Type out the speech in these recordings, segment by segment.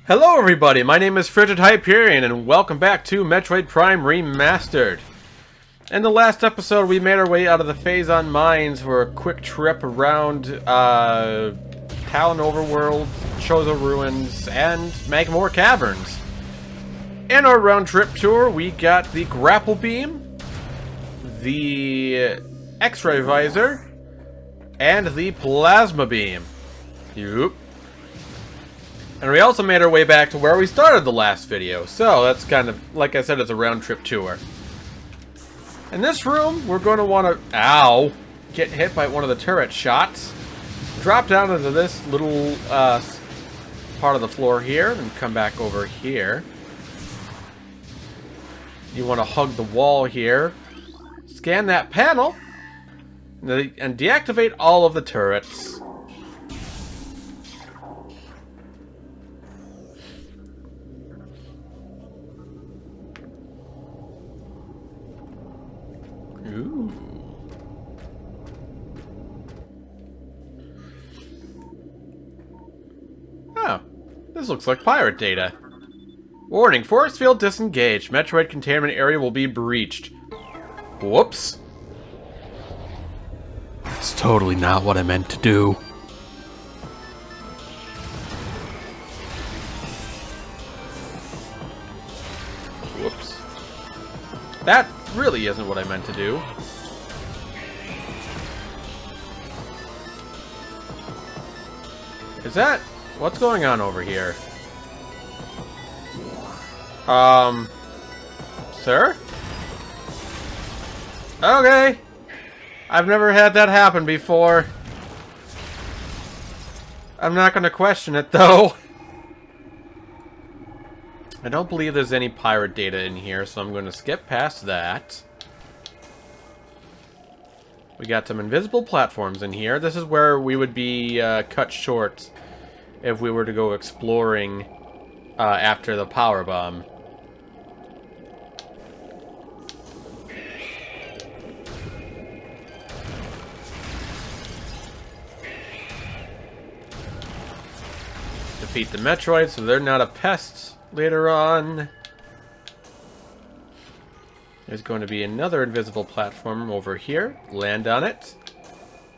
Hello everybody, my name is Frigid Hyperion and welcome back to Metroid Prime Remastered. In the last episode we made our way out of the Phazon Mines for a quick trip around Talon Overworld, Chozo Ruins, and Magmore Caverns. In our round trip tour we got the Grapple Beam, the X-Ray Visor, and the Plasma Beam. Yup. And we also made our way back to where we started the last video. So that's kind of, like I said, it's a round trip tour. In this room, we're going to want to, get hit by one of the turret shots. Drop down into this little part of the floor here and come back over here. You want to hug the wall here. Scan that panel. And deactivate all of the turrets. Ooh. Oh, this looks like pirate data. Warning, force field disengaged. Metroid containment area will be breached. Whoops. That's totally not what I meant to do. Whoops. That really isn't what I meant to do. Is that... what's going on over here? Sir? Okay. I've never had that happen before. I'm not gonna question it, though. I don't believe there's any pirate data in here, so I'm going to skip past that. We got some invisible platforms in here. This is where we would be cut short if we were to go exploring after the power bomb. Defeat the Metroid so they're not a pest. Later on, there's going to be another invisible platform over here. Land on it.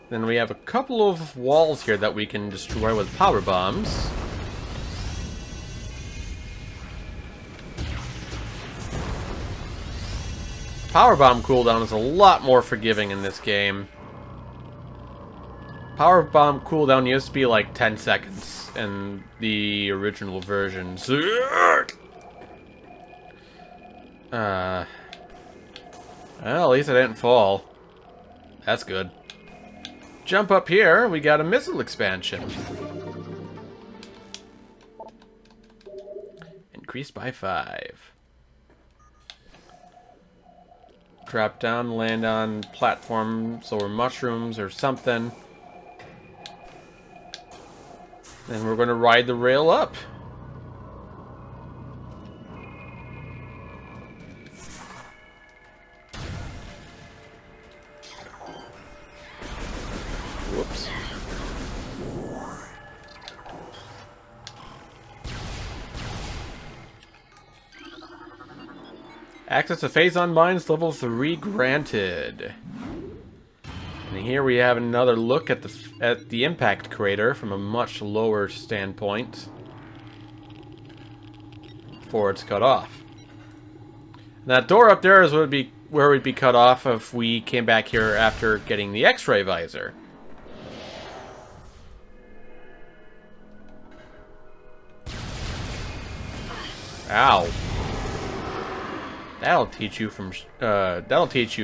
Then we have a couple of walls here that we can destroy with power bombs. Power bomb cooldown is a lot more forgiving in this game. Power bomb cooldown used to be like 10 seconds. In the original versions. Well, at least I didn't fall. That's good. Jump up here, we got a missile expansion. Increased by 5. Drop down, land on platforms or mushrooms or something. And we're going to ride the rail up. Whoops. Access to Phazon Mines level 3 granted. And here we have another look at the impact crater from a much lower standpoint before it's cut off. And that door up there is where we'd be cut off if we came back here after getting the X-ray visor. Ow. That'll teach you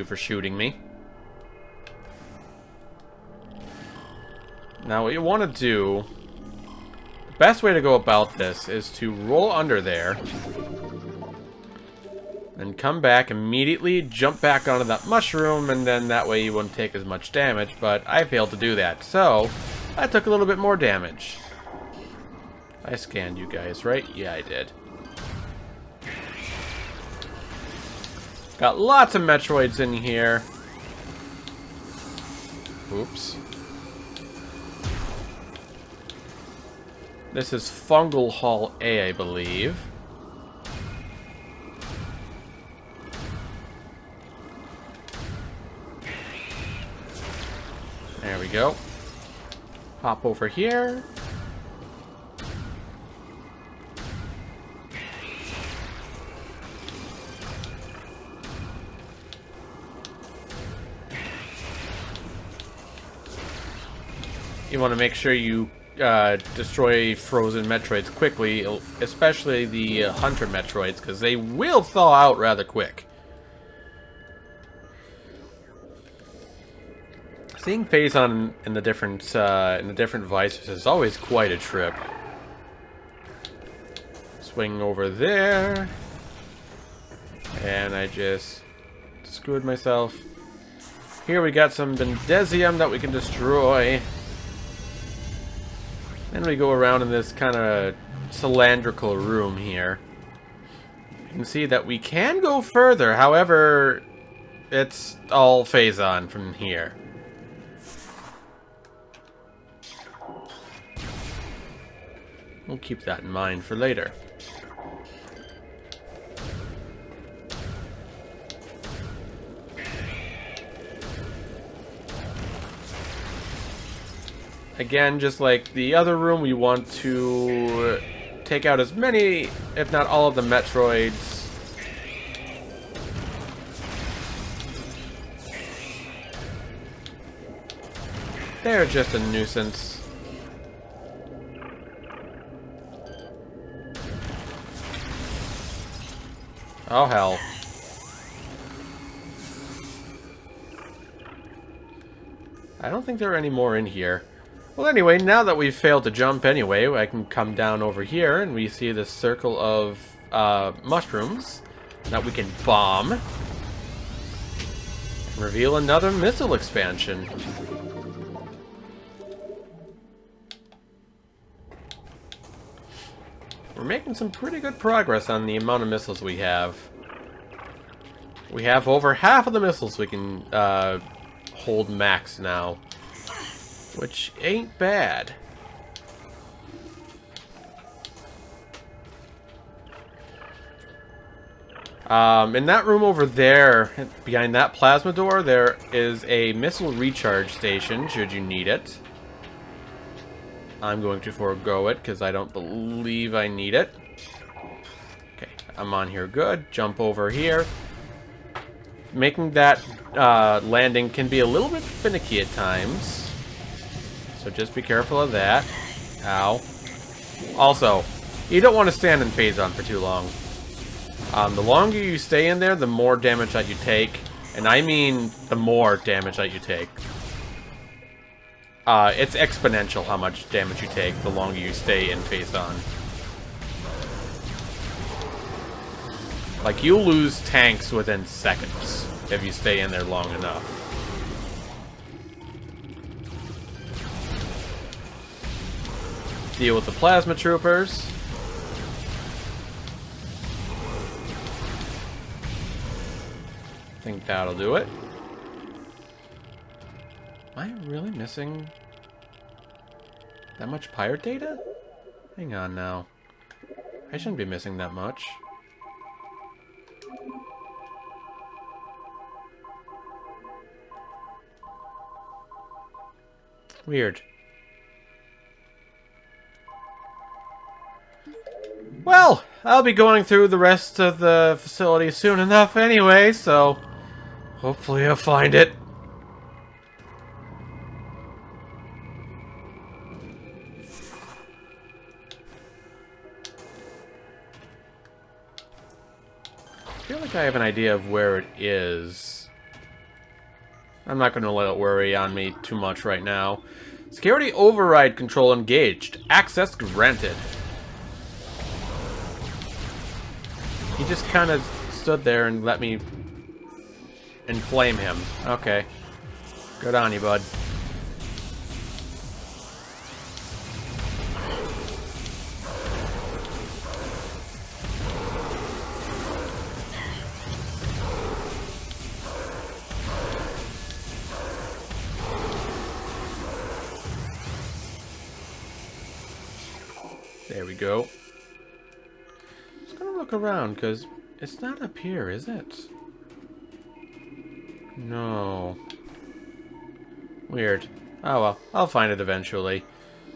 for shooting me. Now what you want to do, the best way to go about this is to roll under there, then come back immediately, jump back onto that mushroom, and then that way you wouldn't take as much damage, but I failed to do that, so I took a little bit more damage. I scanned you guys, right? Yeah, I did. Got lots of Metroids in here. Oops. This is Fungal Hall A, I believe. There we go. Hop over here. You want to make sure you destroy frozen Metroids quickly, especially the Hunter Metroids, because they will thaw out rather quick. Seeing Phazon in the different vices is always quite a trip. Swing over there, and I just screwed myself. Here we got some Bendesium that we can destroy. Then we go around in this kind of cylindrical room here. You can see that we can go further, however, it's all Phazon from here. We'll keep that in mind for later. Again, just like the other room, we want to take out as many, if not all of the Metroids. They're just a nuisance. Oh, hell. I don't think there are any more in here. Well, anyway, now that we've failed to jump anyway, I can come down over here, and we see this circle of mushrooms that we can bomb. And reveal another missile expansion. We're making some pretty good progress on the amount of missiles we have. We have over half of the missiles we can hold max now. Which ain't bad. In that room over there, behind that plasma door, there is a missile recharge station, should you need it. I'm going to forego it, because I don't believe I need it. Okay, I'm on here good. Jump over here. Making that landing can be a little bit finicky at times. So just be careful of that. Ow. Also, you don't want to stand in Phazon for too long. The longer you stay in there, the more damage that you take. And I mean the more damage that you take. It's exponential how much damage you take the longer you stay in Phazon. Like, you'll lose tanks within seconds if you stay in there long enough. Deal with the plasma troopers. I think that'll do it. Am I really missing that much pirate data? Hang on now. I shouldn't be missing that much. Weird. Well, I'll be going through the rest of the facility soon enough anyway, so hopefully I'll find it. I feel like I have an idea of where it is. I'm not going to let it worry on me too much right now. Security override control engaged. Access granted. He just kind of stood there and let me inflame him. Okay. Good on you, bud. There we go. Just gonna look around, because it's not up here, is it? No. Weird. Oh well, I'll find it eventually.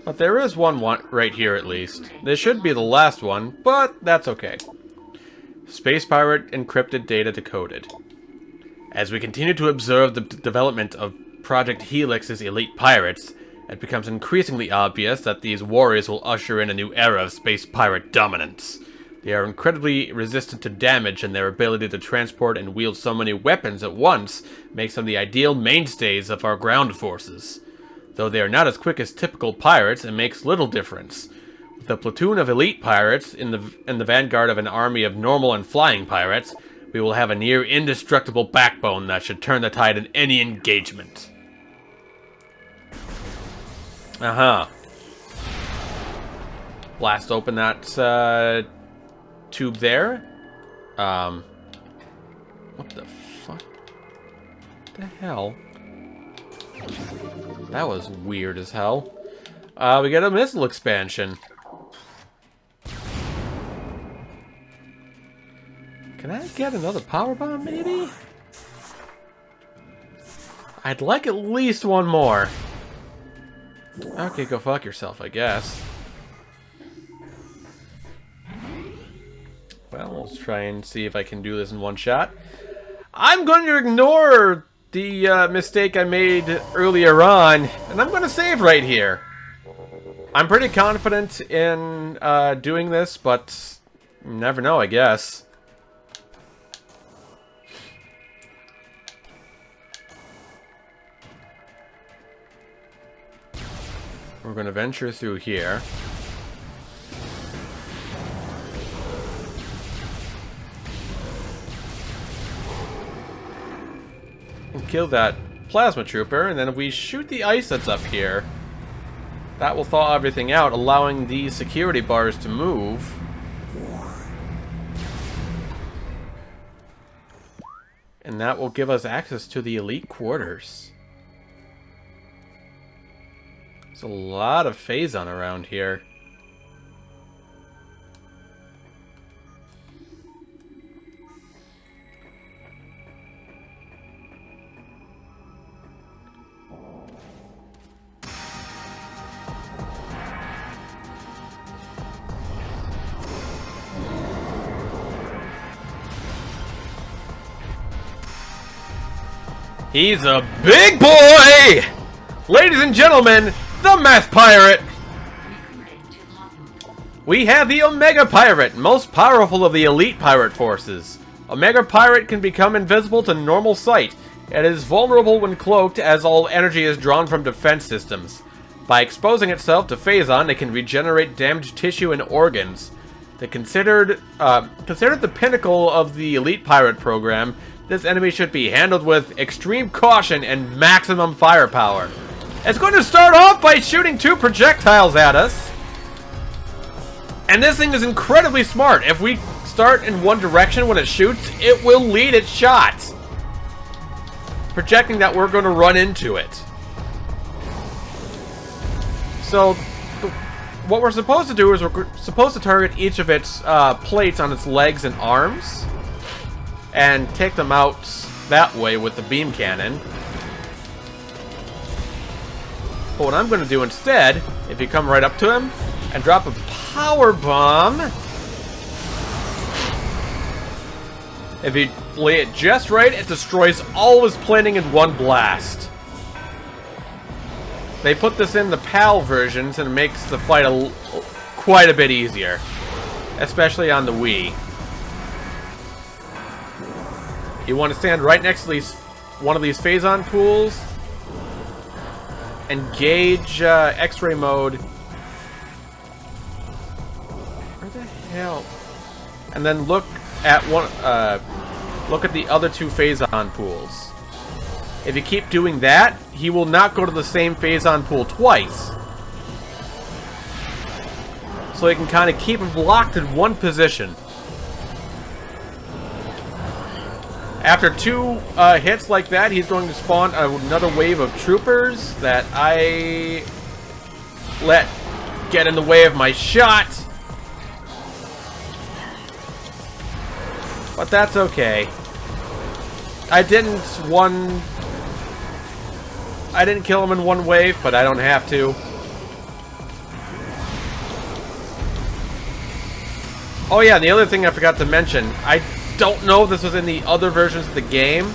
But there is one right here at least. This should be the last one, but that's okay. Space Pirate encrypted data decoded. As we continue to observe the development of Project Helix's elite pirates, it becomes increasingly obvious that these warriors will usher in a new era of space pirate dominance. They are incredibly resistant to damage, and their ability to transport and wield so many weapons at once makes them the ideal mainstays of our ground forces. Though they are not as quick as typical pirates, it makes little difference. With a platoon of elite pirates in the vanguard of an army of normal and flying pirates, we will have a near indestructible backbone that should turn the tide in any engagement. Blast open that tube there. What the fuck? What the hell? That was weird as hell. We got a missile expansion. Can I get another power bomb, maybe? I'd like at least one more. Okay, go fuck yourself, I guess. Well, let's try and see if I can do this in one shot. I'm going to ignore the mistake I made earlier on, and I'm going to save right here. I'm pretty confident in doing this, but you never know, I guess. We're going to venture through here. We'll kill that plasma trooper, and then if we shoot the ice that's up here, that will thaw everything out, allowing these security bars to move. And that will give us access to the elite quarters. There's a lot of Phazon around here. He's a big boy! Ladies and gentlemen, the Meth Pirate! We have the Omega Pirate, most powerful of the elite pirate forces. Omega Pirate can become invisible to normal sight. It is vulnerable when cloaked, as all energy is drawn from defense systems. By exposing itself to Phazon, it can regenerate damaged tissue and organs. Considered the pinnacle of the elite pirate program, this enemy should be handled with extreme caution and maximum firepower. It's going to start off by shooting 2 projectiles at us. And this thing is incredibly smart. If we start in one direction when it shoots, it will lead its shots, projecting that we're going to run into it. So, what we're supposed to do is we're supposed to target each of its plates on its legs and arms, and take them out that way with the beam cannon. But what I'm going to do instead, if you come right up to him and drop a power bomb, if you lay it just right, it destroys all of his planning in one blast. They put this in the PAL versions and it makes the fight quite a bit easier, especially on the Wii. You want to stand right next to one of these Phazon pools, engage X-ray mode. Where the hell? And then look at the other 2 Phazon pools. If you keep doing that, he will not go to the same Phazon pool twice. So you can kind of keep him locked in one position. After 2 hits like that, he's going to spawn another wave of troopers that I let get in the way of my shot. But that's okay. I didn't kill him in one wave, but I don't have to. Oh yeah, and the other thing I forgot to mention, I don't know if this was in the other versions of the game,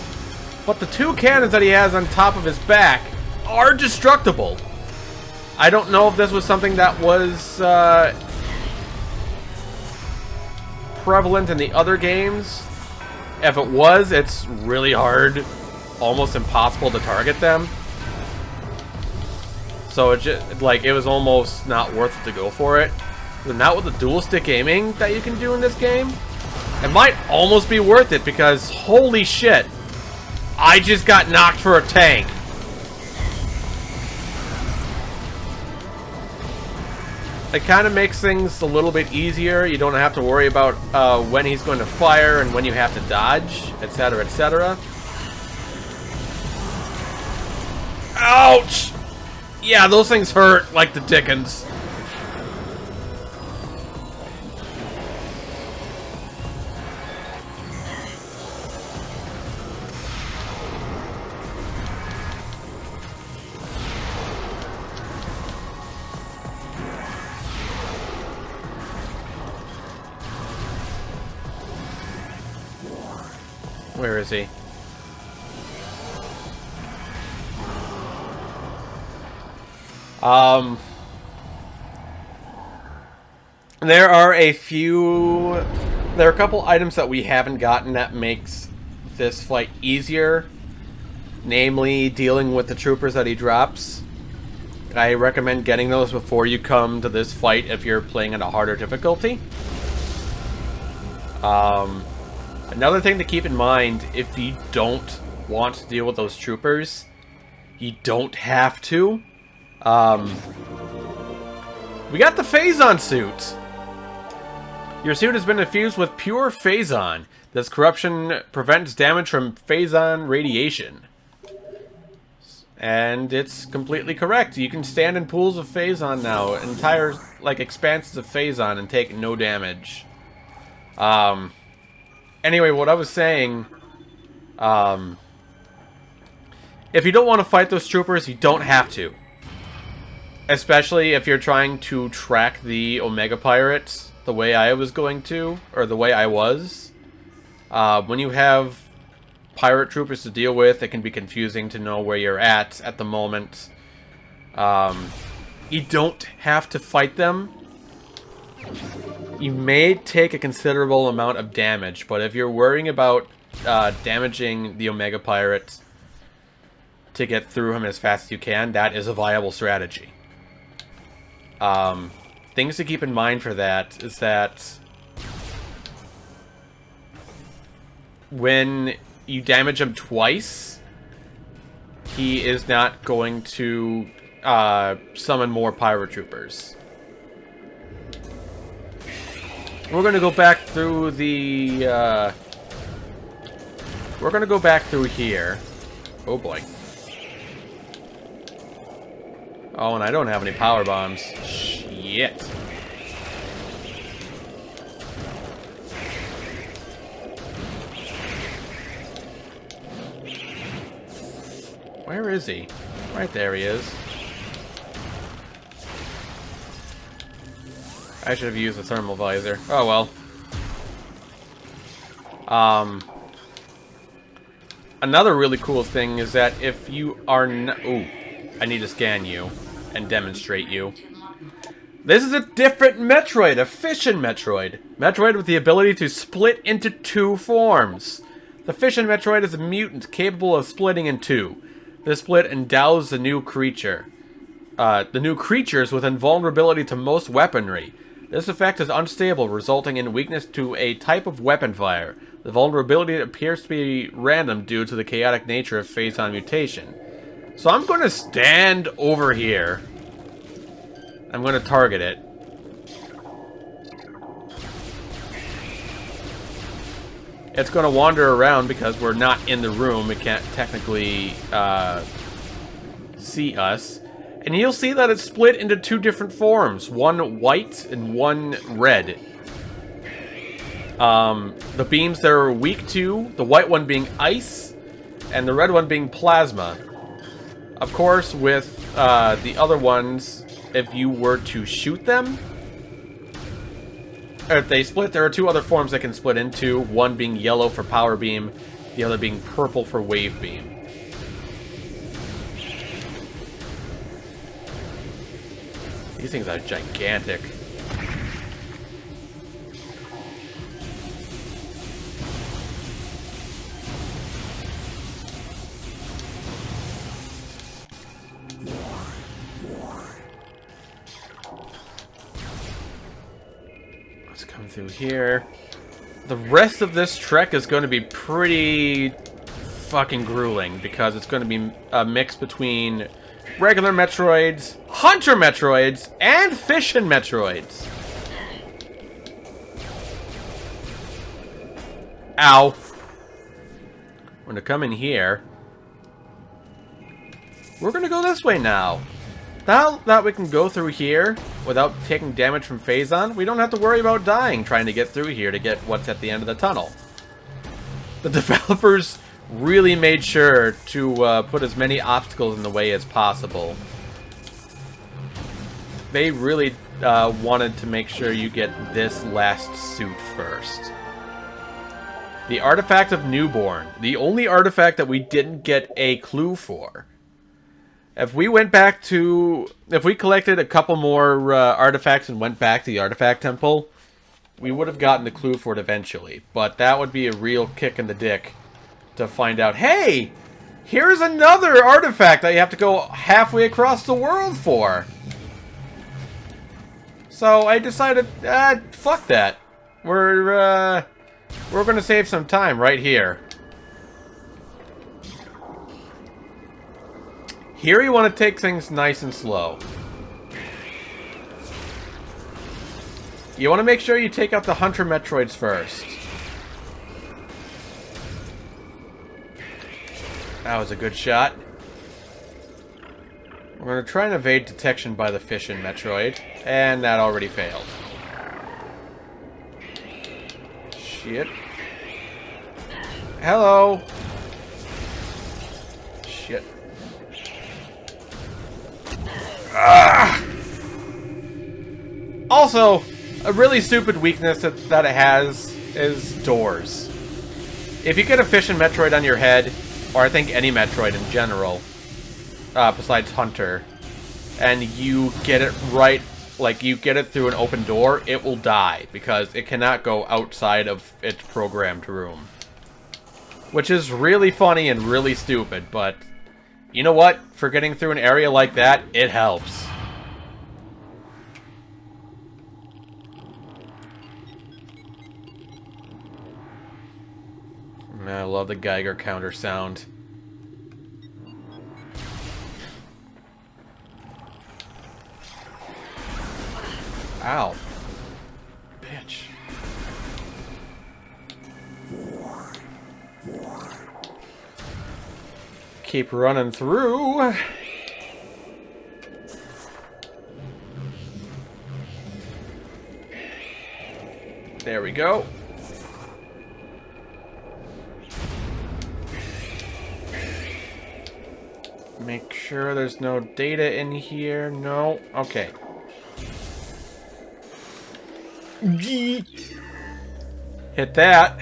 but the two cannons that he has on top of his back are destructible. I don't know if this was something that was prevalent in the other games. If it was, it's really hard, almost impossible to target them. So it just, like, it was almost not worth it to go for it. But not with the dual stick aiming that you can do in this game. It might almost be worth it because holy shit, I just got knocked for a tank. It kind of makes things a little bit easier. You don't have to worry about when he's going to fire and when you have to dodge, etc., etc. Ouch! Yeah, those things hurt like the dickens. Where is he? There are a couple items that we haven't gotten that makes this fight easier. Namely, dealing with the troopers that he drops. I recommend getting those before you come to this fight if you're playing at a harder difficulty. Another thing to keep in mind, if you don't want to deal with those troopers, you don't have to. We got the Phazon suit. Your suit has been infused with pure Phazon. This corruption prevents damage from Phazon radiation. And it's completely correct. You can stand in pools of Phazon now, entire, like, expanses of Phazon, and take no damage. Anyway, what I was saying, if you don't want to fight those troopers, you don't have to. Especially if you're trying to track the Omega Pirates the way I was going to, or the way I was. When you have pirate troopers to deal with, it can be confusing to know where you're at the moment. You don't have to fight them. You may take a considerable amount of damage, but if you're worrying about damaging the Omega Pirate to get through him as fast as you can, that is a viable strategy. Things to keep in mind for that is that when you damage him twice, he is not going to summon more pirate troopers. We're going to go back through the... we're going to go back through here. Oh boy. Oh, and I don't have any power bombs. Shit. Where is he? Right there he is. I should have used the thermal visor. Oh well. Another really cool thing is that if you are ooh, I need to scan you and demonstrate you. This is a different Metroid, a fission Metroid. Metroid with the ability to split into two forms. The fission Metroid is a mutant capable of splitting in two. This split endows the new creatures with invulnerability to most weaponry. This effect is unstable, resulting in weakness to a type of weapon fire. The vulnerability appears to be random due to the chaotic nature of Phazon mutation. So I'm going to stand over here. I'm going to target it. It's going to wander around because we're not in the room. It can't technically see us. And you'll see that it's split into two different forms. One white and one red. The beams they're weak to, the white one being ice, and the red one being plasma. Of course, with the other ones, if you were to shoot them, or if they split, there are two other forms they can split into, one being yellow for power beam, the other being purple for wave beam. These things are gigantic. Let's come through here. The rest of this trek is going to be pretty fucking grueling because it's going to be a mix between regular Metroids, Hunter Metroids, and Fission Metroids. Ow. We're going to come in here. We're going to go this way now. Now that we can go through here without taking damage from Phazon, we don't have to worry about dying trying to get through here to get what's at the end of the tunnel. The developers really made sure to put as many obstacles in the way as possible. They really wanted to make sure you get this last suit first. The Artifact of Newborn. The only artifact that we didn't get a clue for. If we went back to... If we collected a couple more artifacts and went back to the Artifact Temple, we would have gotten the clue for it eventually. But that would be a real kick in the dick to find out, hey! Here's another artifact that you have to go halfway across the world for! So I decided, fuck that. We're gonna save some time right here. Here you want to take things nice and slow. You want to make sure you take out the Hunter Metroids first. That was a good shot. We're going to try and evade detection by the Fission Metroid, and that already failed. Shit. Hello. Shit. Ah! Also, a really stupid weakness that it has is doors. If you get a Fission Metroid on your head, or I think any Metroid in general, besides Hunter, and you get it right, like you get it through an open door, it will die, because it cannot go outside of its programmed room. Which is really funny and really stupid, but you know what? For getting through an area like that, it helps. I love the Geiger counter sound. Ow. Bitch. Keep running through. There we go. Make sure there's no data in here. No. Okay. Hit that.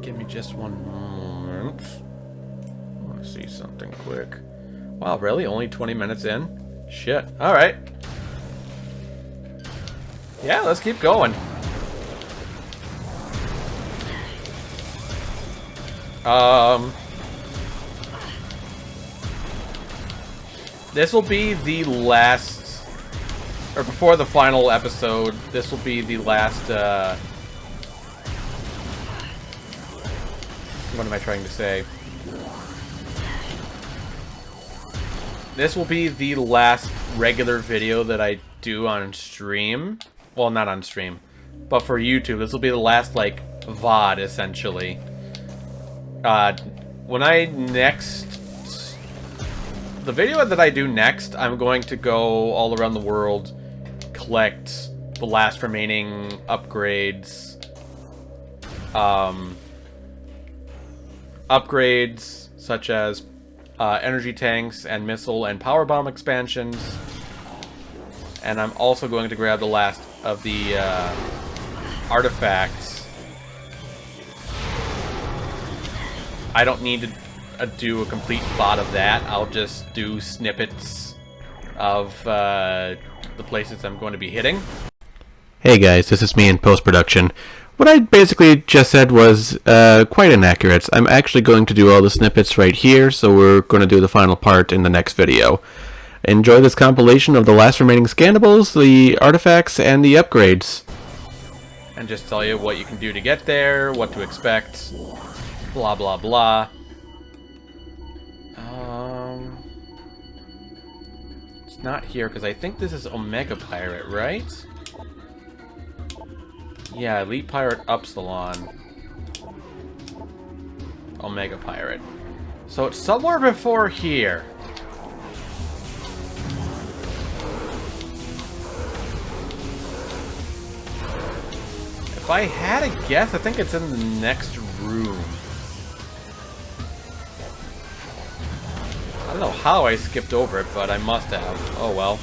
Give me just one moment. I want to see something quick. Wow, really? Only 20 minutes in? Shit. Alright. Yeah, let's keep going. This will be the last, or before the final episode, this will be the last, what am I trying to say? This will be the last regular video that I do on stream. Well, not on stream, but for YouTube. This will be the last, like, VOD, essentially. When I next... The video that I do next, I'm going to go all around the world, collect the last remaining upgrades upgrades such as energy tanks and missile and power bomb expansions. And I'm also going to grab the last of the artifacts. I don't need to do a complete plot of that. I'll just do snippets of the places I'm going to be hitting. Hey guys, this is me in post-production. What I basically just said was quite inaccurate. I'm actually going to do all the snippets right here, so we're going to do the final part in the next video. Enjoy this compilation of the last remaining scannables, the artifacts, and the upgrades. And just tell you what you can do to get there, what to expect, blah blah blah. It's not here, because I think this is Omega Pirate, right? Yeah, Elite Pirate Upsilon. Omega Pirate. So it's somewhere before here. If I had a guess, I think it's in the next room. I don't know how I skipped over it, but I must have. Oh well.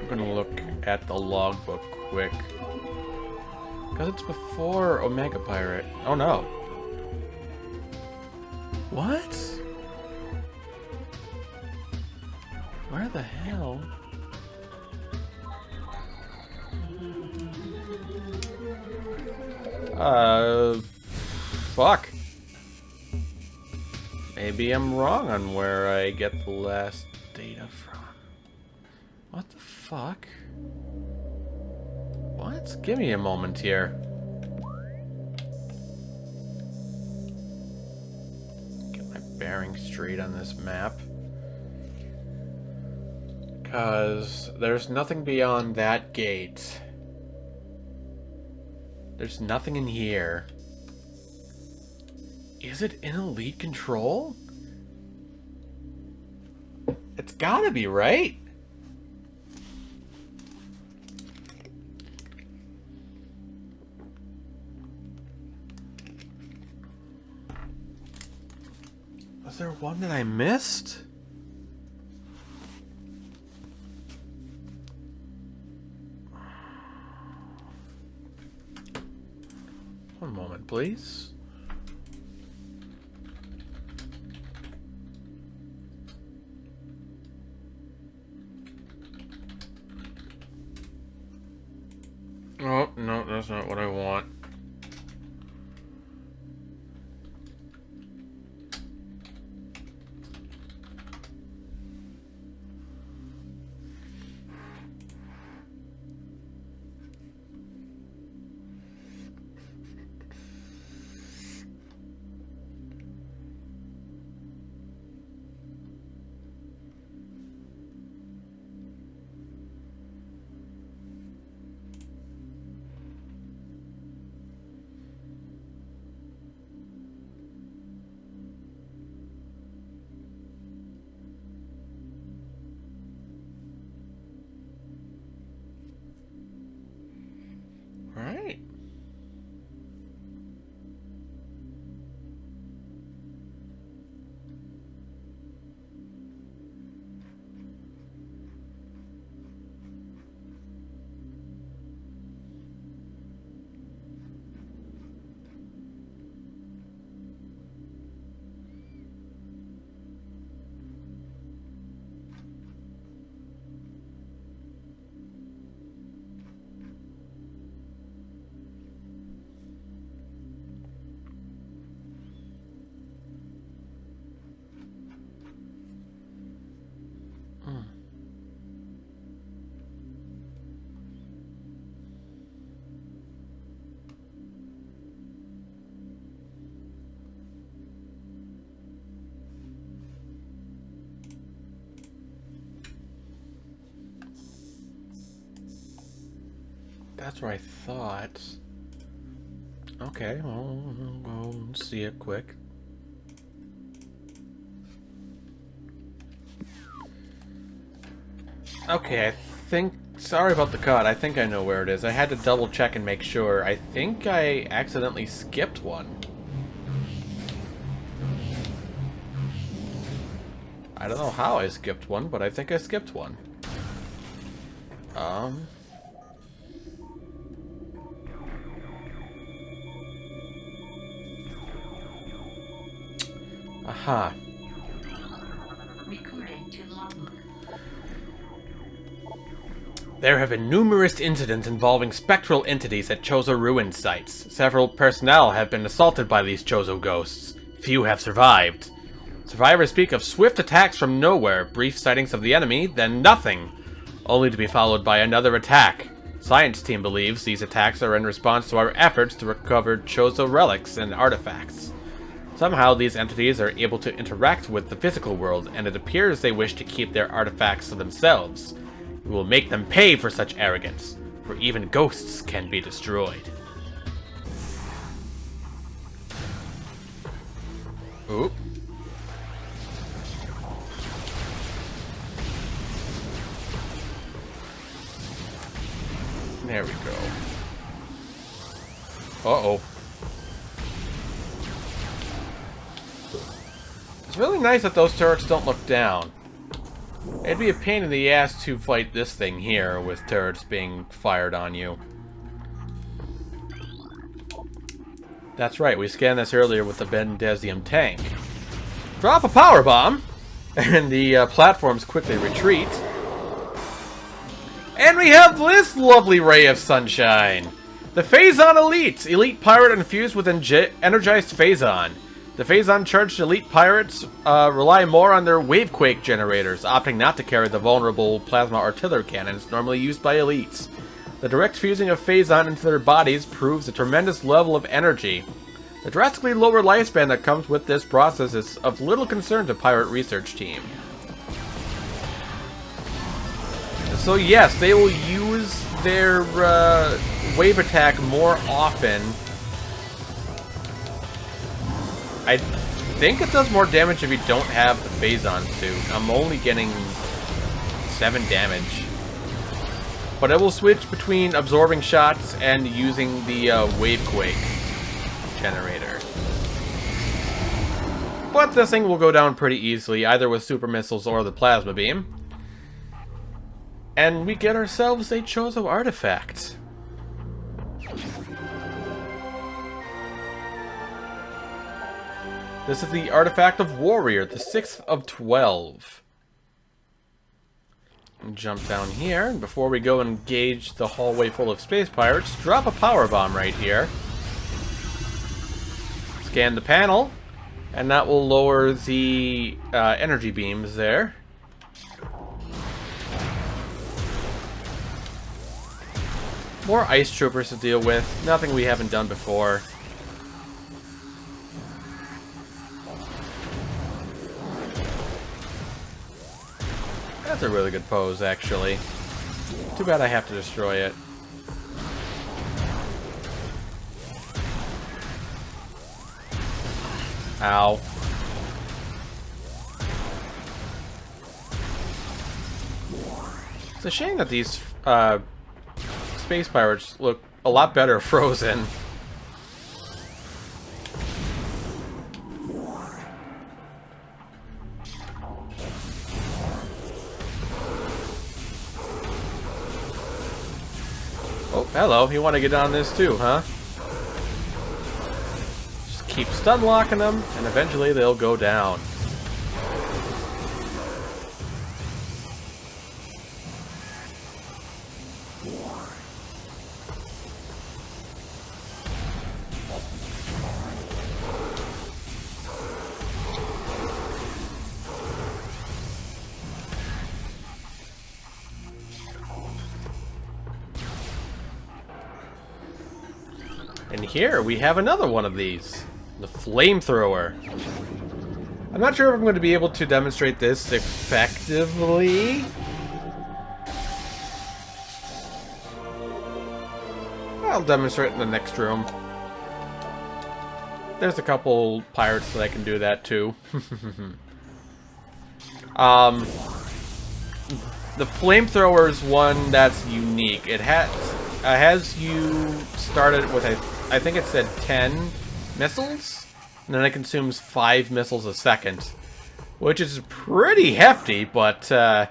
I'm gonna look at the logbook quick. Because it's before Omega Pirate. Oh no. What? Where the hell? Fuck. Maybe I'm wrong on where I get the last data from. What the fuck? What? Give me a moment here. Get my bearings straight on this map. Because there's nothing beyond that gate. There's nothing in here. Is it in elite control? It's gotta be, right? Was there one that I missed? One moment, please. Oh, no, that's not what I want. Right. That's what I thought. Okay, well, we'll go and see it quick. Okay, I think... Sorry about the cut. I think I know where it is. I had to double check and make sure. I think I accidentally skipped one. I don't know how I skipped one, but I think I skipped one. Aha. There have been numerous incidents involving spectral entities at Chozo ruin sites. Several personnel have been assaulted by these Chozo ghosts. Few have survived. Survivors speak of swift attacks from nowhere, brief sightings of the enemy, then nothing, only to be followed by another attack. Science team believes these attacks are in response to our efforts to recover Chozo relics and artifacts. Somehow these entities are able to interact with the physical world, and it appears they wish to keep their artifacts to themselves. We will make them pay for such arrogance, for even ghosts can be destroyed. Oop. There we go. Uh-oh. It's really nice that those turrets don't look down. It'd be a pain in the ass to fight this thing here with turrets being fired on you. That's right, we scanned this earlier with the Bendesium tank. Drop a power bomb, and the platforms quickly retreat. And we have this lovely ray of sunshine! The Phazon Elite! Elite pirate infused with energized Phazon. The Phazon-charged elite pirates rely more on their wavequake generators, opting not to carry the vulnerable plasma artillery cannons normally used by elites. The direct fusing of Phazon into their bodies proves a tremendous level of energy. The drastically lower lifespan that comes with this process is of little concern to pirate research team. So yes, they will use their wave attack more often. I think it does more damage if you don't have the Phazon suit. I'm only getting 7 damage. But it will switch between absorbing shots and using the Wavequake generator. But this thing will go down pretty easily, either with super missiles or the plasma beam. And we get ourselves a Chozo artifact. This is the Artifact of Warrior, the 6th of 12. Jump down here, and before we go engage the hallway full of space pirates, drop a power bomb right here. Scan the panel, and that will lower the energy beams there. More ice troopers to deal with, nothing we haven't done before. That's a really good pose, actually. Too bad I have to destroy it. Ow. It's a shame that these space pirates look a lot better frozen. Oh, hello. You want to get on this too, huh? Just keep stun locking them, and eventually they'll go down. And here we have another one of these, the flamethrower. I'm not sure if I'm going to be able to demonstrate this effectively. I'll demonstrate in the next room. There's a couple pirates that I can do that too. The flamethrower is one that's unique. It has you started with I think it said 10 missiles, and then it consumes 5 missiles a second, which is pretty hefty, but the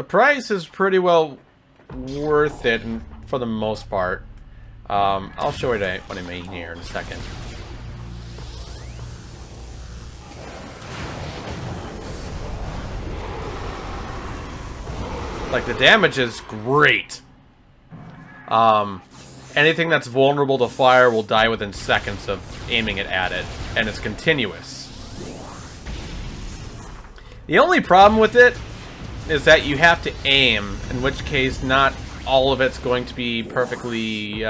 price is pretty well worth it for the most part. I'll show you what I mean here in a second. Like, the damage is great. Anything that's vulnerable to fire will die within seconds of aiming it at it, and it's continuous. The only problem with it is that you have to aim, in which case not all of it's going to be perfectly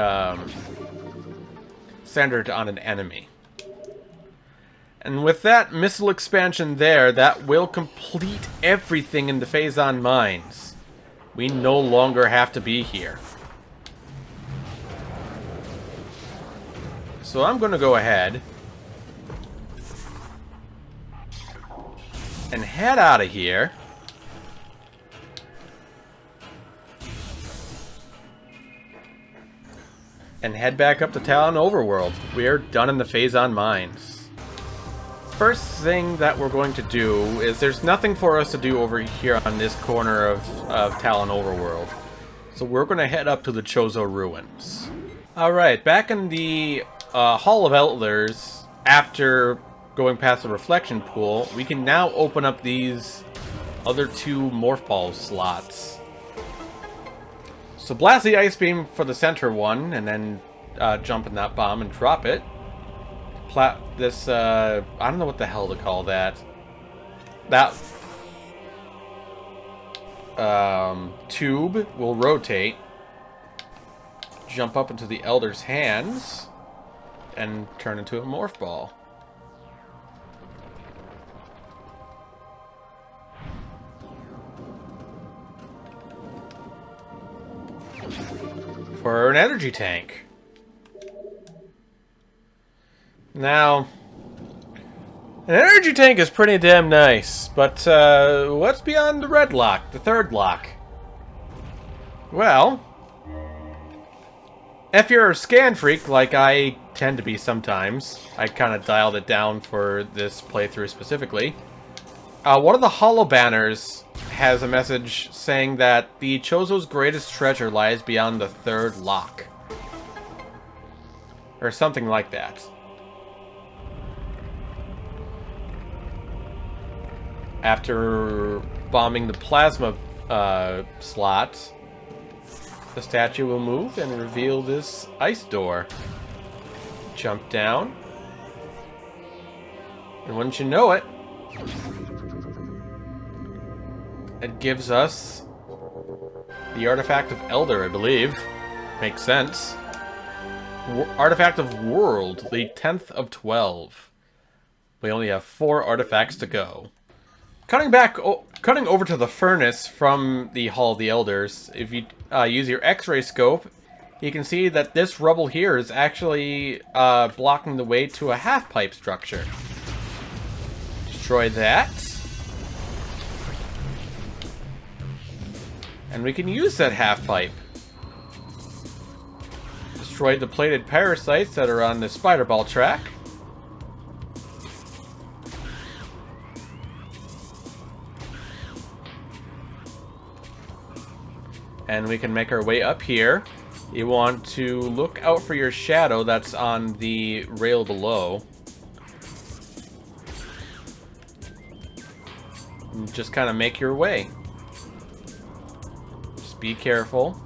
centered on an enemy. And with that missile expansion there, that will complete everything in the Phazon Mines. We no longer have to be here. So I'm going to go ahead and head out of here. And head back up to Talon Overworld. We are done in the Phazon Mines. First thing that we're going to do is there's nothing for us to do over here on this corner of Talon Overworld. So we're going to head up to the Chozo Ruins. Alright, back in the Hall of Elders, after going past the Reflection Pool, we can now open up these other 2 Morph Ball slots. So blast the Ice Beam for the center one, and then jump in that bomb and drop it. I don't know what the hell to call that. That tube will rotate, jump up into the Elder's hands, and turn into a Morph Ball. For an energy tank. Now, an energy tank is pretty damn nice, but what's beyond the red lock, the third lock? Well, if you're a scan freak, like I tend to be sometimes, I kind of dialed it down for this playthrough specifically. One of the holo banners has a message saying that the Chozo's greatest treasure lies beyond the third lock. Or something like that. After bombing the plasma slot, the statue will move and reveal this ice door. Jump down. And wouldn't you know it, it gives us the Artifact of Elder, I believe. Makes sense. Artifact of World, the 10th of 12. We only have 4 artifacts to go. Cutting over to the furnace from the Hall of the Elders, if you use your X-ray scope, you can see that this rubble here is actually blocking the way to a half-pipe structure. Destroy that. And we can use that half-pipe. Destroy the plated parasites that are on the spider ball track. And we can make our way up here. You want to look out for your shadow that's on the rail below. And just kind of make your way. Just be careful.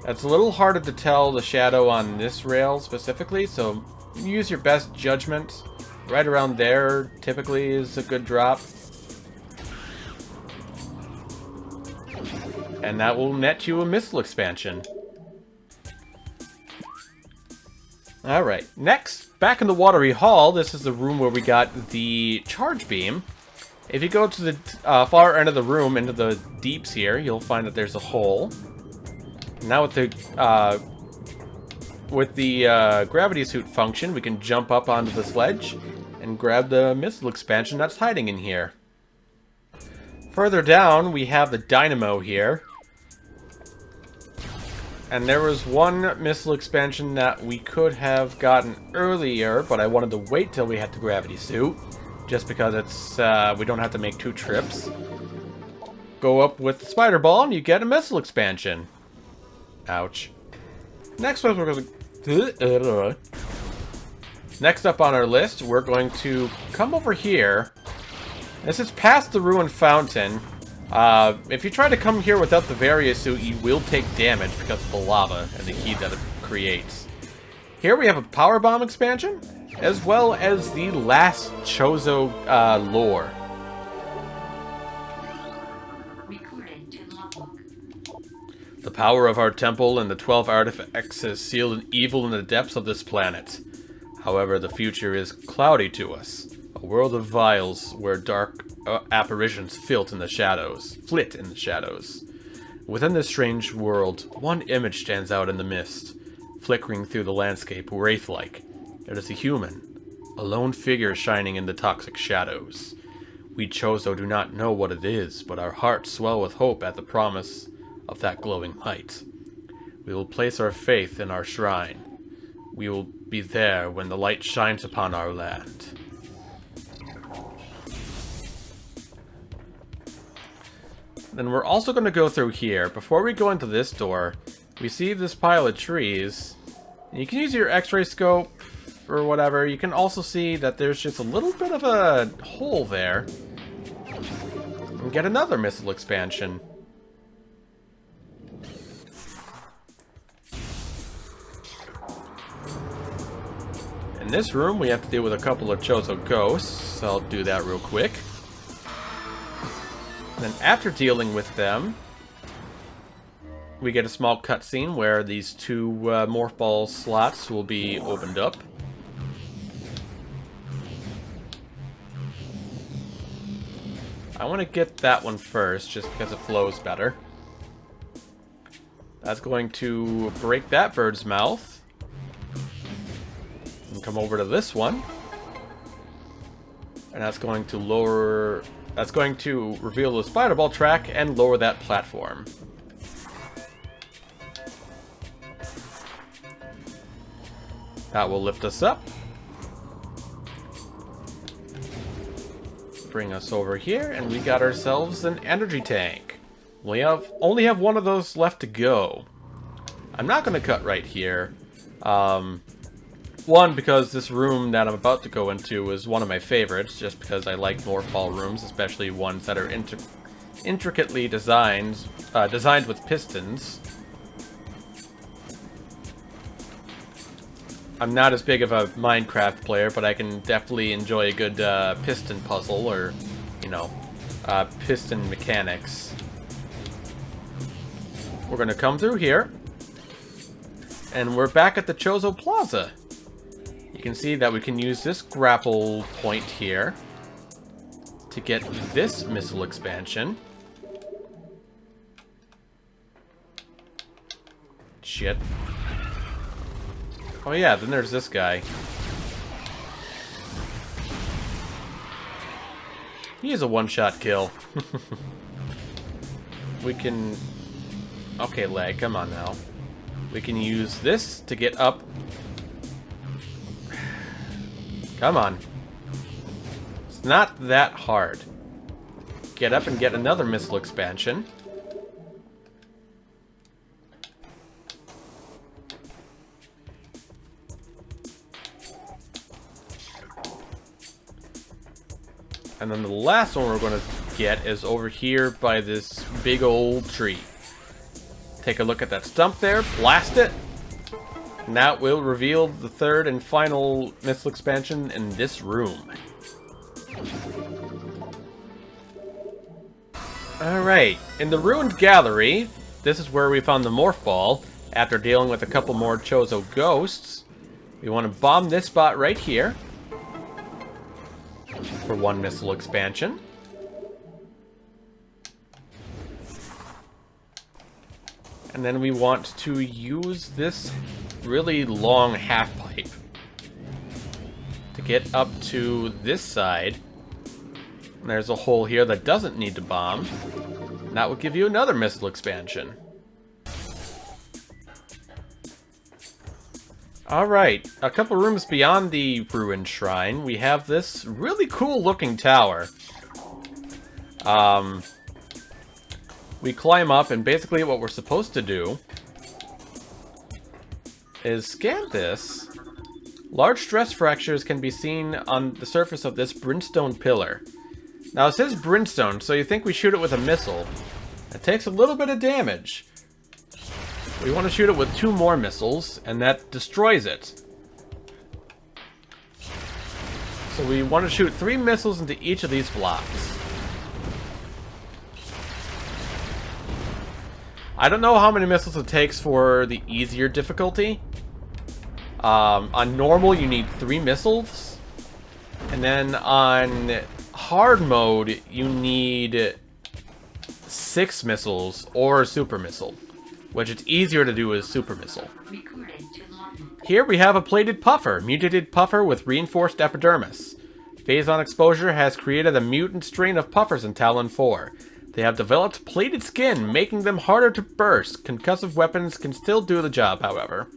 It's a little harder to tell the shadow on this rail specifically, so use your best judgment. Right around there typically is a good drop. And that will net you a missile expansion. Alright, next, back in the Watery Hall, this is the room where we got the charge beam. If you go to the far end of the room, into the deeps here, you'll find that there's a hole. Now with the gravity suit function, we can jump up onto the sledge and grab the missile expansion that's hiding in here. Further down, we have the dynamo here. And there was one missile expansion that we could have gotten earlier, but I wanted to wait till we had the gravity suit, just because it's we don't have to make 2 trips. Go up with the spider ball and you get a missile expansion. Ouch. Next up, we're going to... Next up on our list, we're going to come over here. This is past the ruined fountain. If you try to come here without the various suit, you will take damage because of the lava and the heat that it creates. Here we have a power bomb expansion, as well as the last Chozo lore. The power of our temple and the 12 artifacts has sealed an evil in the depths of this planet. However, the future is cloudy to us. A world of vials where dark apparitions flit in the shadows. Within this strange world, one image stands out in the mist, flickering through the landscape wraith-like. It is a human, a lone figure shining in the toxic shadows. We Chozo do not know what it is, but our hearts swell with hope at the promise of that glowing light. We will place our faith in our shrine. We will be there when the light shines upon our land. Then we're also going to go through here. Before we go into this door, we see this pile of trees. You can use your X-ray scope or whatever. You can also see that there's just a little bit of a hole there. And get another missile expansion. In this room, we have to deal with a couple of Chozo ghosts, so I'll do that real quick. Then after dealing with them, we get a small cutscene where these 2 morph ball slots will be opened up. I want to get that one first, just because it flows better. That's going to break that bird's mouth. And come over to this one. And that's going to lower... That's going to reveal the spider ball track and lower that platform. That will lift us up. Bring us over here, and we got ourselves an energy tank. We only have one of those left to go. I'm not going to cut right here. One, because this room that I'm about to go into is one of my favorites, just because I like morph ball rooms, especially ones that are intricately designed with pistons. I'm not as big of a Minecraft player, but I can definitely enjoy a good piston puzzle, or, you know, piston mechanics. We're going to come through here, and we're back at the Chozo Plaza. You can see that we can use this grapple point here to get this missile expansion. Shit. Oh yeah, then there's this guy. He is a one-shot kill. We can... Okay, lag, come on now. We can use this to get up. Come on. It's not that hard. Get up and get another missile expansion. And then the last one we're going to get is over here by this big old tree. Take a look at that stump there, blast it. And that will reveal the 3rd and final missile expansion in this room. Alright, in the ruined gallery, this is where we found the morph ball. After dealing with a couple more Chozo ghosts, we want to bomb this spot right here for 1 missile expansion. And then we want to use this really long half pipe to get up to this side And there's a hole here that doesn't need to bomb. And that would give you another missile expansion. Alright, a couple rooms beyond the ruined shrine, we have this really cool looking tower. We climb up, and basically what we're supposed to do is scan this. Large stress fractures can be seen on the surface of this brimstone pillar. Now it says brimstone, so you think we shoot it with a missile. It takes a little bit of damage. We want to shoot it with 2 more missiles, and that destroys it. So we want to shoot 3 missiles into each of these blocks. I don't know how many missiles it takes for the easier difficulty. On normal, you need 3 missiles. And then on hard mode, you need 6 missiles or a super missile. Which it's easier to do with super missile. Here we have a plated puffer. Mutated puffer with reinforced epidermis. Phazon exposure has created a mutant strain of puffers in Talon 4. They have developed plated skin, making them harder to burst. Concussive weapons can still do the job, however.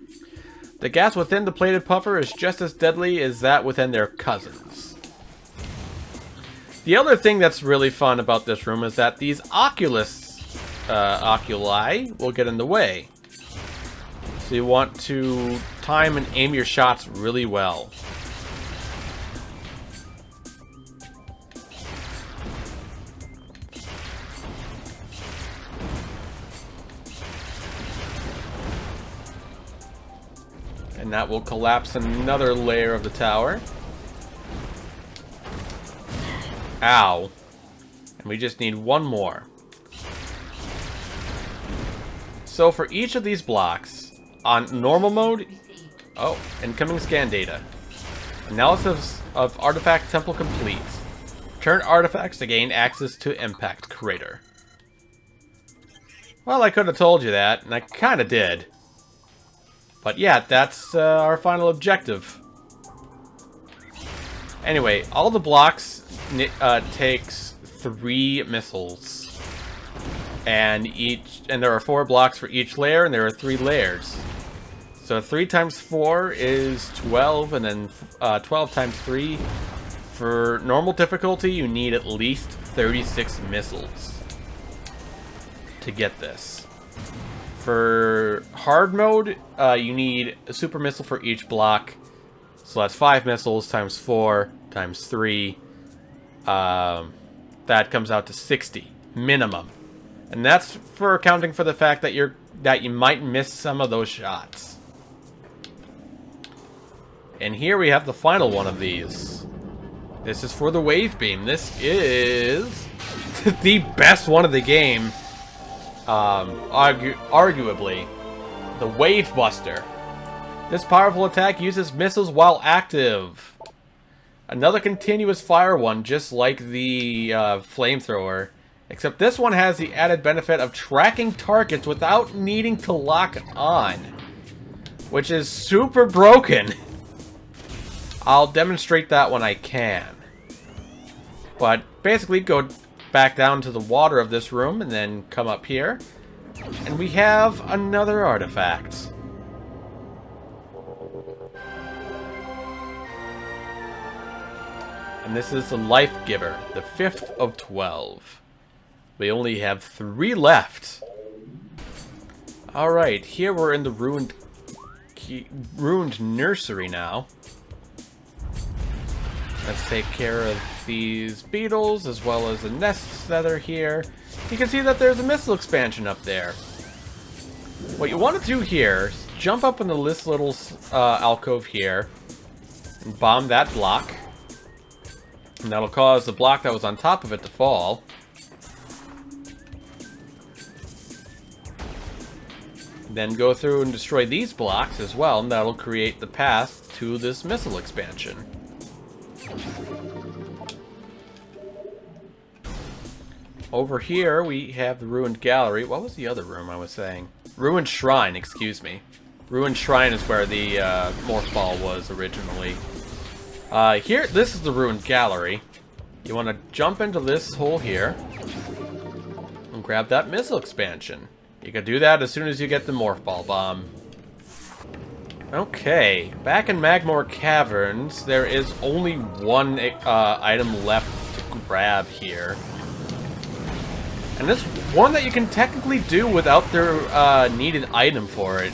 The gas within the plated puffer is just as deadly as that within their cousins. The other thing that's really fun about this room is that these oculi will get in the way. So you want to time and aim your shots really well. And that will collapse another layer of the tower. Ow. And we just need 1 more. So for each of these blocks, on normal mode... Oh, incoming scan data. Analysis of artifact temple complete. Turn artifacts to gain access to impact crater. Well, I could have told you that, and I kind of did. But yeah, that's our final objective. Anyway, all the blocks takes 3 missiles. And there are 4 blocks for each layer, and there are 3 layers. So 3 times 4 is 12, and then 12 times 3. For normal difficulty, you need at least 36 missiles to get this. For hard mode, you need a super missile for each block. So that's 5 missiles times 4 times 3. That comes out to 60 minimum. And that's for accounting for the fact that you might miss some of those shots. And here we have the final one of these. This is for the wave beam. This is the best one of the game. Arguably, the Wave Buster. This powerful attack uses missiles while active. Another continuous fire one, just like the flamethrower. Except this one has the added benefit of tracking targets without needing to lock on. Which is super broken. I'll demonstrate that when I can. But basically, go back down to the water of this room and then come up here. And we have another artifact. And this is the Life Giver, the 5th of 12. We only have 3 left. Alright, here we're in the ruined nursery now. Let's take care of these beetles as well as the nests that are here. You can see that there's a missile expansion up there. What you want to do here is jump up into this little alcove here and bomb that block. And that'll cause the block that was on top of it to fall. Then go through and destroy these blocks as well, and that'll create the path to this missile expansion. Over here, we have the Ruined Gallery. What was the other room I was saying? Ruined Shrine, excuse me. Ruined Shrine is where the Morph Ball was originally. Here, this is the Ruined Gallery. you want to jump into this hole here and grab that missile expansion. You can do that as soon as you get the Morph Ball Bomb. Okay, back in Magmore Caverns, there is only one item left to grab here. And it's one that you can technically do without their needed item for it.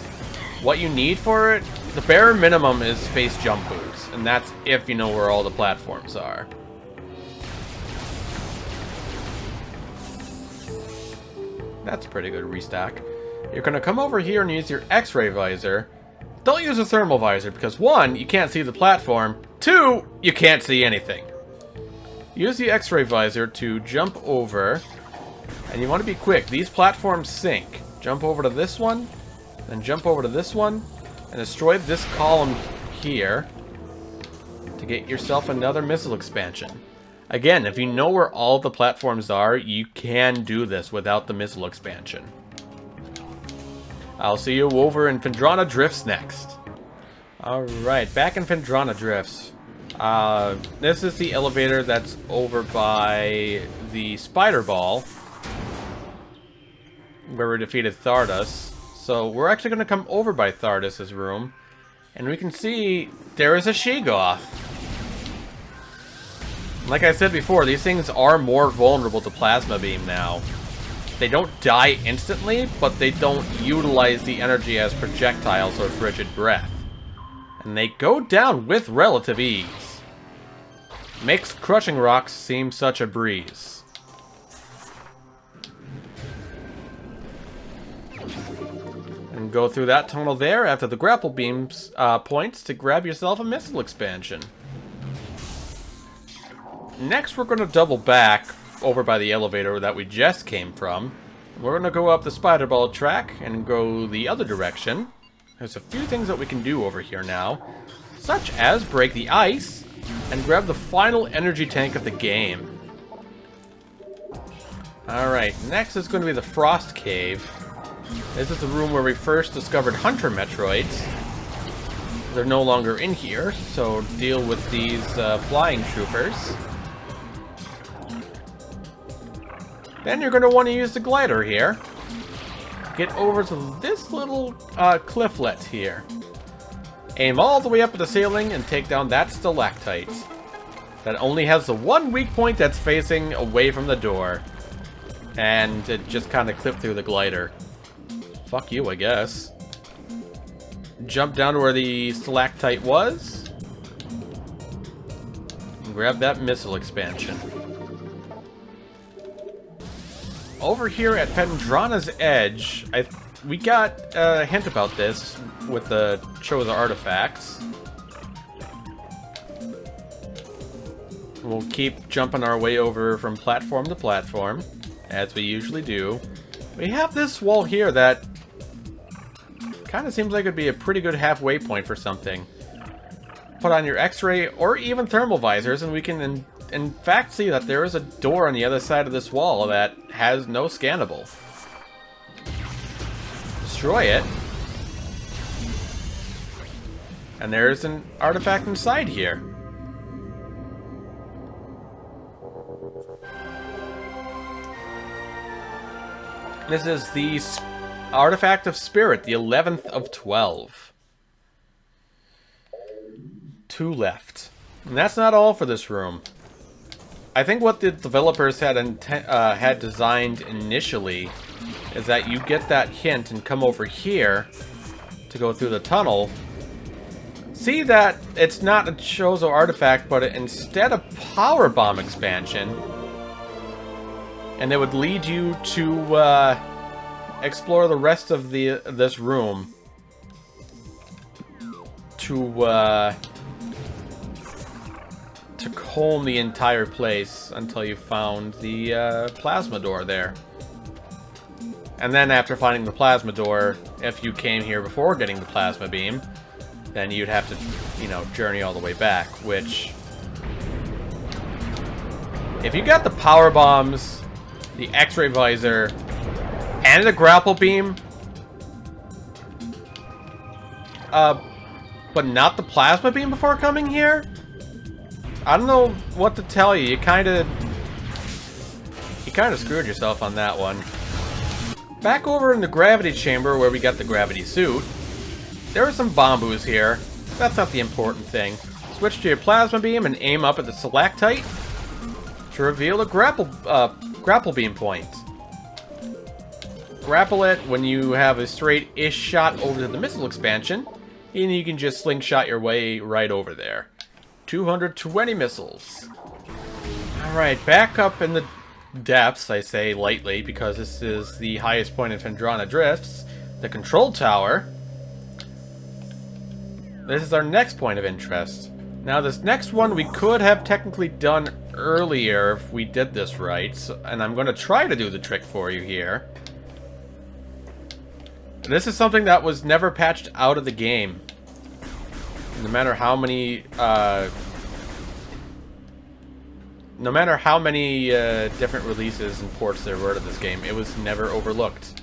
What you need for it, the bare minimum is space jump boots, and that's if you know where all the platforms are. That's a pretty good restock. You're going to come over here and use your X-ray visor. Don't use a thermal visor because 1, you can't see the platform, 2, you can't see anything. Use the X-ray visor to jump over, and you want to be quick. These platforms sink. Jump over to this one, then jump over to this one, and destroy this column here to get yourself another missile expansion. Again, if you know where all the platforms are, you can do this without the missile expansion. I'll see you over in Phendrana Drifts next. Alright, back in Phendrana Drifts. This is the elevator that's over by the Spider Ball, where we defeated Thardus. So we're actually going to come over by Thardus' room, and we can see there is a Sheegoth. Like I said before, these things are more vulnerable to Plasma Beam now. They don't die instantly, but they don't utilize the energy as projectiles or frigid breath. And they go down with relative ease. Makes crushing rocks seem such a breeze. And go through that tunnel there after the grapple beams points to grab yourself a missile expansion. Next, we're going to double back over by the elevator that we just came from. We're going to go up the Spider Ball track and go the other direction. There's a few things that we can do over here now, such as break the ice and grab the final energy tank of the game. Alright, next is going to be the Frost Cave. This is the room where we first discovered Hunter Metroids. They're no longer in here, so deal with these flying troopers. Then you're going to want to use the glider here. Get over to this little clifflet here. Aim all the way up at the ceiling and take down that stalactite. That only has the one weak point that's facing away from the door. And it just kind of clipped through the glider. Fuck you, I guess. Jump down to where the stalactite was. And grab that missile expansion. Over here at Phendrana's Edge, we got a hint about this with the Choza artifacts. We'll keep jumping our way over from platform to platform, as we usually do. We have this wall here that kind of seems like it'd be a pretty good halfway point for something. Put on your X-ray or even thermal visors, and we can in fact see that there is a door on the other side of this wall that has no scannable. Destroy it. And there's an artifact inside here. This is the Artifact of Spirit, the 11th of 12. 2 left. And that's not all for this room. I think what the developers had designed initially is that you get that hint and come over here to go through the tunnel. See that it's not a Chozo artifact, but instead a power bomb expansion. And it would lead you to explore the rest of this room to comb the entire place until you found the plasma door there. And then after finding the plasma door, if you came here before getting the plasma beam, then you'd have to, you know, journey all the way back, which... If you got the power bombs, the X-ray visor, and the grapple beam, but not the plasma beam before coming here, I don't know what to tell you. You kind of screwed yourself on that one. Back over in the gravity chamber where we got the gravity suit, there are some bamboos here. That's not the important thing. Switch to your plasma beam and aim up at the stalactite to reveal a grapple beam point. Grapple it when you have a straight-ish shot over to the missile expansion, and you can just slingshot your way right over there. 220 missiles. Alright, back up in the depths, I say lightly, because this is the highest point in Phendrana Drifts, the control tower. This is our next point of interest. Now, this next one we could have technically done earlier if we did this right, and I'm going to try to do the trick for you here. This is something that was never patched out of the game. No matter how many different releases and ports there were to this game, it was never overlooked.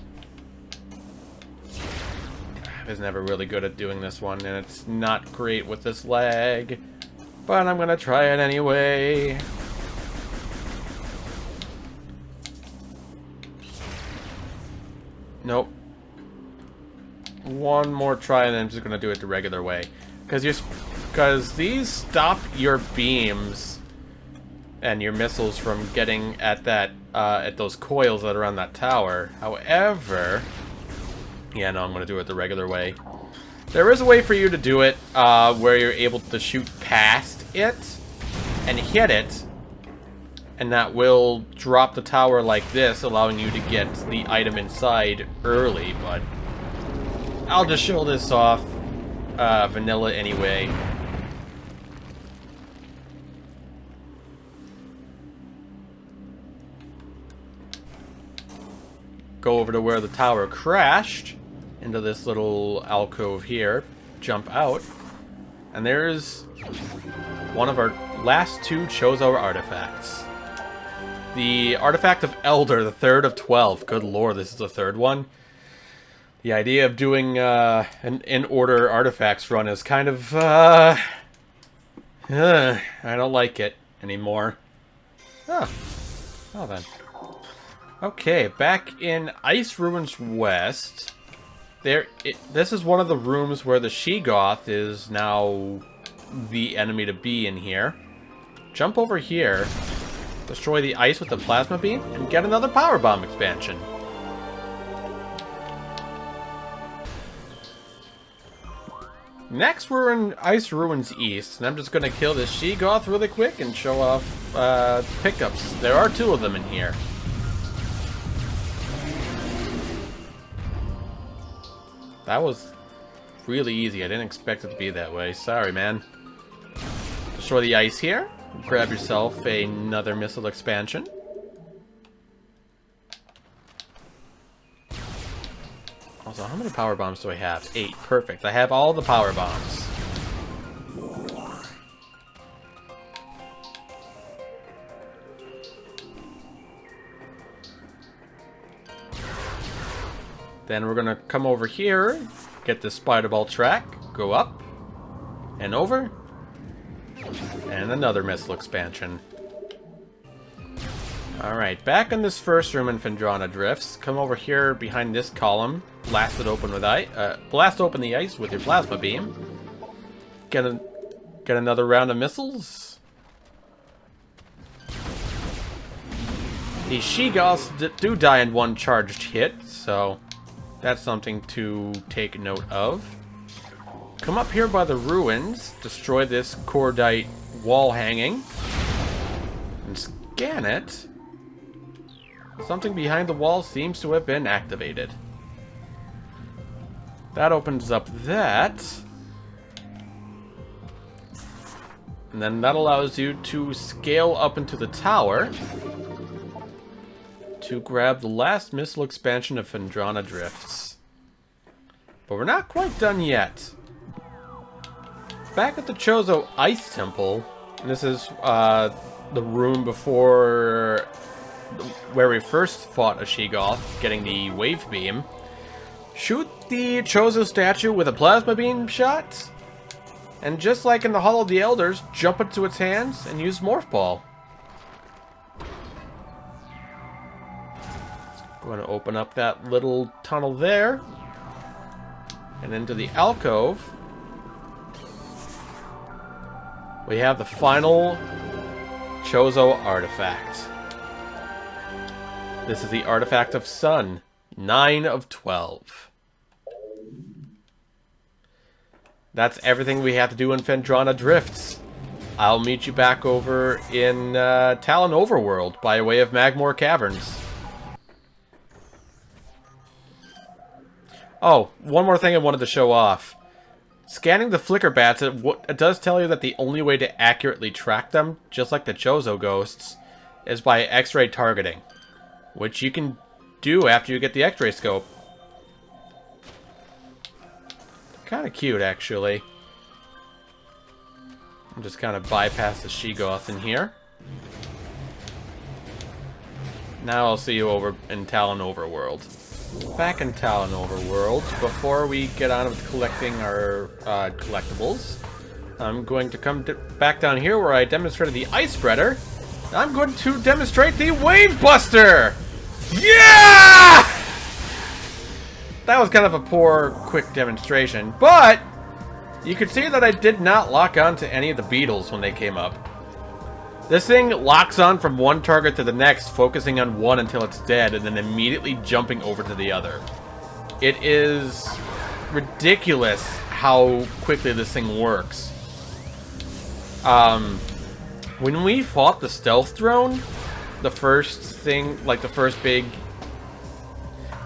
I was never really good at doing this one, and it's not great with this lag. But I'm gonna try it anyway. Nope. One more try, and then I'm just gonna do it the regular way. Because these stop your beams and your missiles from getting at that at those coils that are on that tower. However, yeah, no, I'm gonna do it the regular way. There is a way for you to do it where you're able to shoot past it and hit it, and that will drop the tower like this, allowing you to get the item inside early, but I'll just show this off vanilla anyway. Go over to where the tower crashed, into this little alcove here, jump out, and there's one of our last two Chozo artifacts. The Artifact of Elder, the third of 12. Good lord, this is the third one. The idea of doing an in-order artifacts run is kind of, I don't like it anymore. Oh, well then. Okay, back in Ice Ruins West. This is one of the rooms where the Sheegoth is now the enemy to be in here. Jump over here, destroy the ice with the plasma beam, and get another power bomb expansion. Next, we're in Ice Ruins East, and I'm just going to kill this Sheegoth really quick and show off pickups. There are two of them in here. That was really easy. I didn't expect it to be that way. Sorry, man. Destroy the ice here. Grab yourself another missile expansion. Also, how many power bombs do I have? 8. Perfect. I have all the power bombs. Then we're gonna come over here, get the spider ball track, go up, and over, and another missile expansion. Alright, back in this first room in Phendrana Drifts, come over here behind this column, blast it open with blast open the ice with your plasma beam, get another round of missiles. These Sheegoths do die in one charged hit, so that's something to take note of. Come up here by the ruins, destroy this cordite wall hanging, and scan it. Something behind the wall seems to have been activated. That opens up that. And then that allows you to scale up into the tower to grab the last missile expansion of Phendrana Drifts. But we're not quite done yet. Back at the Chozo Ice Temple, and this is the room before where we first fought a Sheegoth, getting the wave beam. Shoot the Chozo statue with a plasma beam shot, And just like in the Hall of the Elders, jump into its hands and use Morph Ball. Going to open up that little tunnel there. And into the alcove. We have the final Chozo artifact. This is the artifact of Sun. 9 of 12. That's everything we have to do in Phendrana Drifts. I'll meet you back over in Talon Overworld by way of Magmoor Caverns. Oh, one more thing I wanted to show off. Scanning the flicker bats, it does tell you that the only way to accurately track them, just like the Chozo ghosts, is by X-ray targeting. Which you can do after you get the X-ray scope. Kind of cute, actually. I'll just kind of bypass the Sheegoth in here. Now I'll see you over in Talon Overworld. Back in Talon Overworld, before we get on with collecting our collectibles, I'm going to come back down here where I demonstrated the Ice Spreader. I'm going to demonstrate the Wave Buster! Yeah! That was kind of a poor, quick demonstration, but you could see that I did not lock on to any of the beetles when they came up. This thing locks on from one target to the next, focusing on one until it's dead, and then immediately jumping over to the other. It is ridiculous how quickly this thing works. When we fought the Stealth Drone, the first thing, like the first big,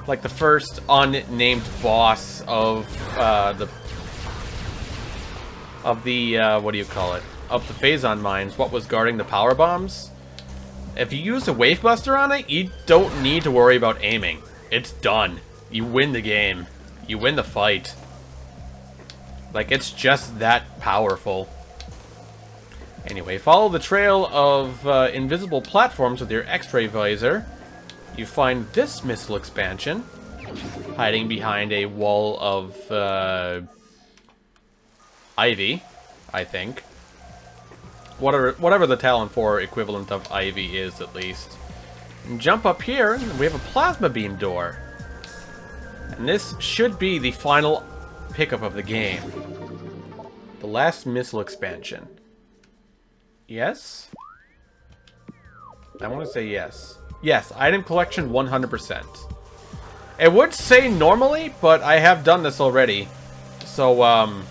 like the first unnamed boss of the what do you call it? Of the Phazon Mines, what was guarding the power bombs. If you use a Wave Buster on it, you don't need to worry about aiming. It's done. You win the game. You win the fight. Like, it's just that powerful. Anyway, follow the trail of invisible platforms with your X-ray visor. You find this missile expansion, hiding behind a wall of ivy, I think. Whatever the Talon 4 equivalent of ivy is, at least. And jump up here, and we have a plasma beam door. And this should be the final pickup of the game. The last missile expansion. Yes? I want to say yes. Yes, item collection 100%. It would say normally, but I have done this already. So,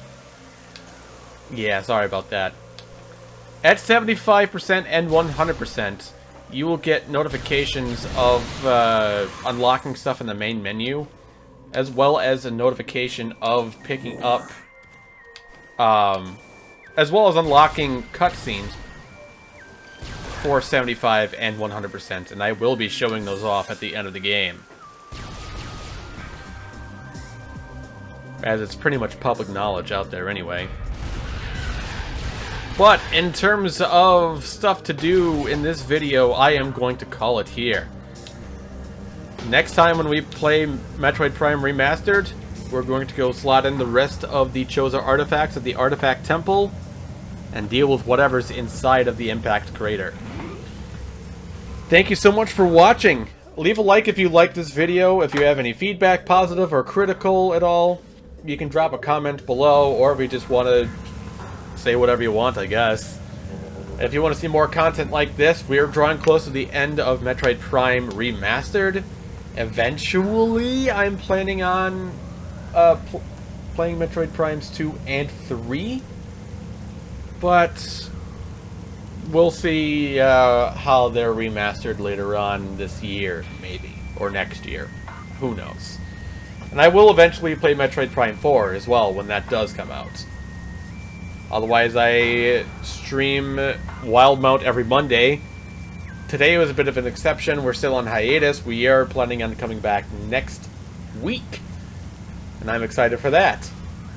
yeah, sorry about that. At 75% and 100%, you will get notifications of unlocking stuff in the main menu, as well as a notification of picking up, as well as unlocking cutscenes for 75 and 100%, and I will be showing those off at the end of the game. As it's pretty much public knowledge out there anyway. But in terms of stuff to do in this video, I am going to call it here. Next time when we play Metroid Prime Remastered, we're going to go slot in the rest of the Chozo artifacts at the Artifact Temple and deal with whatever's inside of the Impact Crater. Thank you so much for watching. Leave a like if you liked this video. If you have any feedback, positive or critical at all, you can drop a comment below, or if you just want to say whatever you want, I guess. If you want to see more content like this, we're drawing close to the end of Metroid Prime Remastered. Eventually, I'm planning on playing Metroid Primes 2 and 3. But we'll see how they're remastered later on this year, maybe. Or next year. Who knows. And I will eventually play Metroid Prime 4 as well when that does come out. Otherwise, I stream Wildmount every Monday. Today was a bit of an exception. We're still on hiatus. We are planning on coming back next week. And I'm excited for that.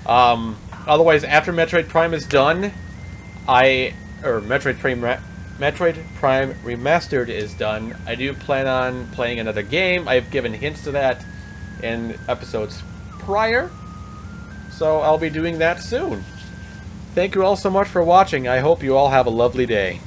Otherwise, after Metroid Prime is done, Metroid Prime Remastered is done, I do plan on playing another game. I've given hints to that in episodes prior. So I'll be doing that soon. thank you all so much for watching. I hope you all have a lovely day.